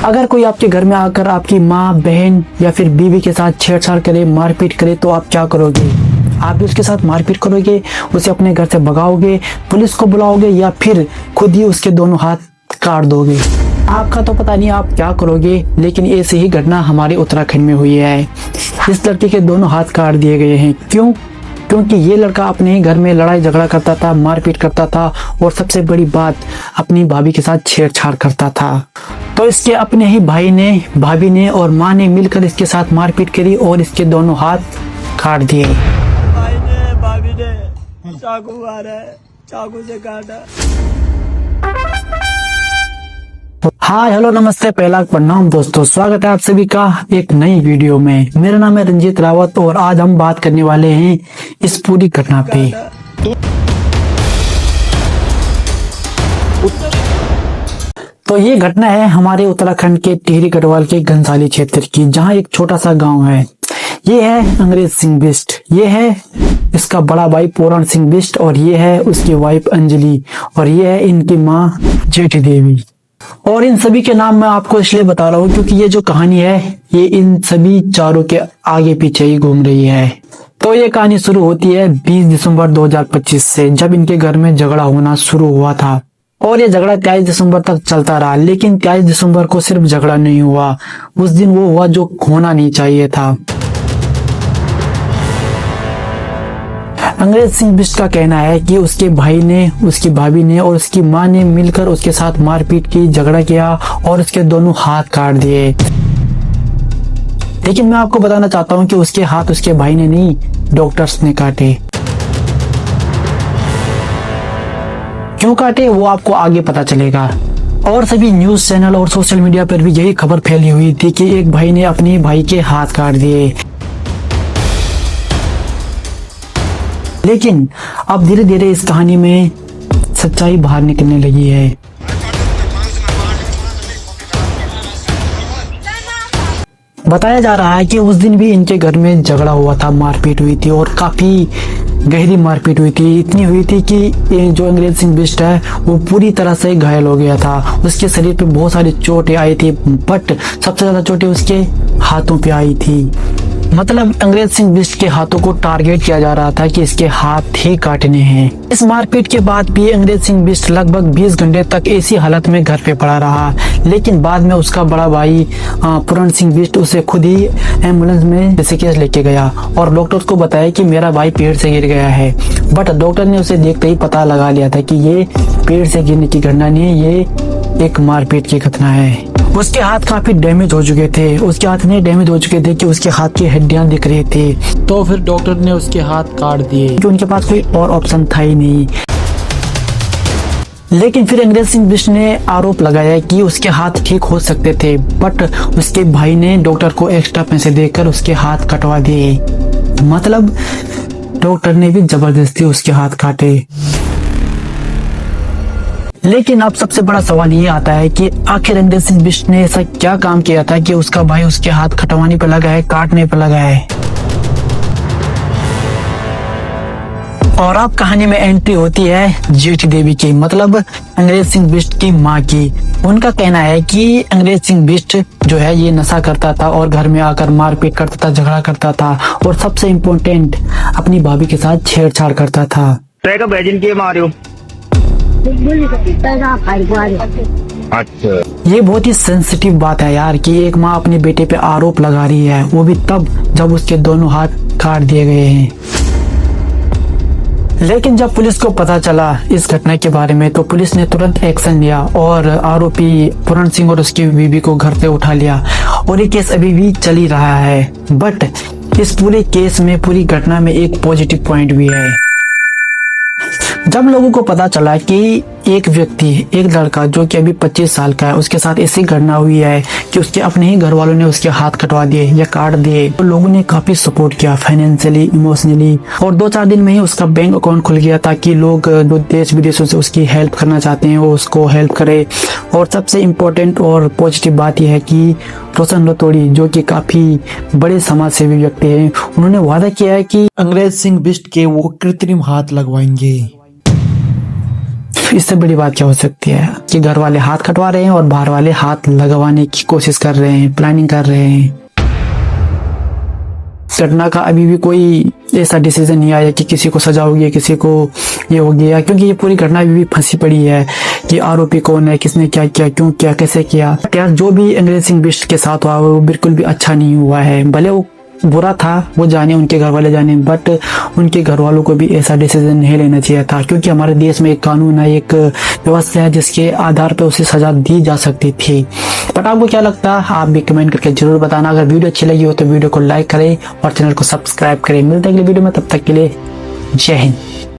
अगर कोई आपके घर में आकर आपकी माँ, बहन या फिर बीवी के साथ छेड़छाड़ करे, मारपीट करे तो आप क्या करोगे? आप भी उसके साथ मारपीट करोगे, उसे अपने घर से भगाओगे, पुलिस को बुलाओगे या फिर खुद ही उसके दोनों हाथ काट दोगे? आपका तो पता नहीं आप क्या करोगे, लेकिन ऐसी ही घटना हमारे उत्तराखंड में हुई है। इस लड़के के दोनों हाथ काट दिए गए हैं। क्यों? क्योंकि ये लड़का अपने ही घर में लड़ाई झगड़ा करता था, मारपीट करता था और सबसे बड़ी बात, अपनी भाभी के साथ छेड़छाड़ करता था। तो इसके अपने ही भाई ने, भाभी ने और माँ ने मिलकर इसके साथ मारपीट करी और इसके दोनों हाथ काट दिए। भाई ने, भाभी ने चाकू मारा है, चाकू से काटा। हाय हेलो नमस्ते, पहला प्रणाम दोस्तों, स्वागत है आप सभी का एक नई वीडियो में। मेरा नाम है रंजीत रावत और आज हम बात करने वाले हैं इस पूरी घटना पे। तो ये घटना है हमारे उत्तराखंड के टिहरी गढ़वाल के घनसाली क्षेत्र की, जहां एक छोटा सा गांव है। ये है अंग्रेज सिंह बिष्ट, ये है इसका बड़ा भाई पूरण सिंह बिष्ट और ये है उसकी वाइफ अंजलि और ये है इनकी माँ जेठी देवी। और इन सभी के नाम मैं आपको इसलिए बता रहा हूँ क्योंकि ये जो कहानी है ये इन सभी चारों के आगे पीछे ही घूम रही है। तो ये कहानी शुरू होती है 20 दिसंबर 2025 से, जब इनके घर में झगड़ा होना शुरू हुआ था और ये झगड़ा 23 दिसंबर तक चलता रहा। लेकिन 23 दिसंबर को सिर्फ झगड़ा नहीं हुआ, उस दिन वो हुआ जो होना नहीं चाहिए था। अंग्रेज सिंह बिष्ट का कहना है कि उसके भाई ने, उसकी भाभी ने और उसकी माँ ने मिलकर उसके साथ मारपीट की, झगड़ा किया और उसके दोनों हाथ काट दिए। लेकिन मैं आपको बताना चाहता हूँ कि उसके हाथ उसके भाई ने नहीं, डॉक्टर्स ने काटे। क्यों काटे वो आपको आगे पता चलेगा। और सभी न्यूज चैनल और सोशल मीडिया पर भी यही खबर फैली हुई थी कि एक भाई ने अपने भाई के हाथ काट दिए। लेकिन अब धीरे धीरे इस कहानी में सच्चाई बाहर निकलने लगी है। बताया जा रहा है कि उस दिन भी इनके घर में झगड़ा हुआ था, मारपीट हुई थी और काफी गहरी मारपीट हुई थी। इतनी हुई थी कि ये जो अंग्रेज सिंह बिष्ट है वो पूरी तरह से घायल हो गया था। उसके शरीर पे बहुत सारी चोटें आई थी, बट सबसे ज्यादा चोटें उसके हाथों पे आई थी। मतलब अंग्रेज सिंह बिष्ट के हाथों को टारगेट किया जा रहा था कि इसके हाथ ही काटने हैं। इस मारपीट के बाद भी अंग्रेज सिंह बिष्ट लगभग 20 घंटे तक ऐसी हालत में घर पे पड़ा रहा। लेकिन बाद में उसका बड़ा भाई पूरण सिंह बिष्ट उसे खुद ही एम्बुलेंस में ऋषिकेश लेके गया और डॉक्टर को बताया कि मेरा भाई पेड़ से गिर गया है। बट डॉक्टर ने उसे देखते ही पता लगा लिया था कि ये पेड़ से गिरने की घटना नहीं है, ये एक मारपीट की घटना है। उसके हाथ काफी डैमेज हो चुके थे, उसके हाथ इतने डैमेज हो चुके थे कि उसके हाथ की हड्डियां दिख रही थी। तो फिर डॉक्टर ने उसके हाथ काट दिए क्योंकि उनके पास कोई और ऑप्शन था ही नहीं। लेकिन फिर अंग्रेज सिंह बिष्ट ने आरोप लगाया कि उसके हाथ ठीक हो सकते थे, बट उसके भाई ने डॉक्टर को एक्स्ट्रा पैसे देकर उसके हाथ कटवा दिए। मतलब डॉक्टर ने भी जबरदस्ती उसके हाथ काटे। लेकिन अब सबसे बड़ा सवाल ये आता है कि आखिर अंग्रेज सिंह बिष्ट ने ऐसा क्या काम किया था कि उसका भाई उसके हाथ कटवाने पे लगा है, काटने पे लगा है। और अब कहानी में एंट्री होती है जेठी देवी की, मतलब अंग्रेज सिंह बिष्ट की माँ की। उनका कहना है कि अंग्रेज सिंह बिष्ट जो है ये नशा करता था और घर में आकर मारपीट करता था, झगड़ा करता था और सबसे इम्पोर्टेंट अपनी भाभी के साथ छेड़छाड़ करता था। अच्छा, ये बहुत ही सेंसिटिव बात है यार कि एक माँ अपने बेटे पे आरोप लगा रही है, वो भी तब जब उसके दोनों हाथ काट दिए गए हैं। लेकिन जब पुलिस को पता चला इस घटना के बारे में तो पुलिस ने तुरंत एक्शन लिया और आरोपी पूरण सिंह और उसकी बीवी को घर से उठा लिया और ये केस अभी भी चल ही रहा है। बट इस पूरे केस में, पूरी घटना में एक पॉजिटिव पॉइंट भी है। जब लोगों को पता चला कि एक व्यक्ति, एक लड़का जो कि अभी 25 साल का है, उसके साथ ऐसी घटना हुई है कि उसके अपने ही घर वालों ने उसके हाथ कटवा दिए या काट दिए, तो लोगों ने काफी सपोर्ट किया फाइनेंशियली, इमोशनली। और 2-4 दिन में ही उसका बैंक अकाउंट खुल गया ताकि लोग जो देश विदेशों से उसकी हेल्प करना चाहते हैं वो उसको हेल्प करे। और सबसे इम्पोर्टेंट और पॉजिटिव बात यह है कि रोशन रतोड़ी जो कि काफी बड़े समाज सेवी व्यक्ति हैं, उन्होंने वादा किया है कि अंग्रेज सिंह बिष्ट के वो कृत्रिम हाथ लगवाएंगे। इससे बड़ी बात क्या हो सकती है कि घर वाले हाथ कटवा रहे हैं और बाहर वाले हाथ लगवाने की कोशिश कर रहे हैं, प्लानिंग कर रहे हैं। घटना का अभी भी कोई ऐसा डिसीजन नहीं आया कि किसी को सजा हो गई, किसी को ये हो गया, क्योंकि ये पूरी घटना अभी भी फंसी पड़ी है कि आरोपी कौन है, किसने क्या किया, क्यों किया, कैसे किया। यार जो भी अंग्रेज सिंह बिष्ट के साथ हुआ वो बिल्कुल भी अच्छा नहीं हुआ है। भले वो बुरा था, वो जाने, उनके घर वाले जाने, बट उनके घर वालों को भी ऐसा डिसीजन नहीं लेना चाहिए था, क्योंकि हमारे देश में एक कानून है, एक व्यवस्था है जिसके आधार पर उसे सजा दी जा सकती थी। बट आपको क्या लगता है आप भी कमेंट करके जरूर बताना। अगर वीडियो अच्छी लगी हो तो वीडियो को लाइक करें और चैनल को सब्सक्राइब करें। मिलते हैं अगले वीडियो में, तब तक के लिए जय हिंद।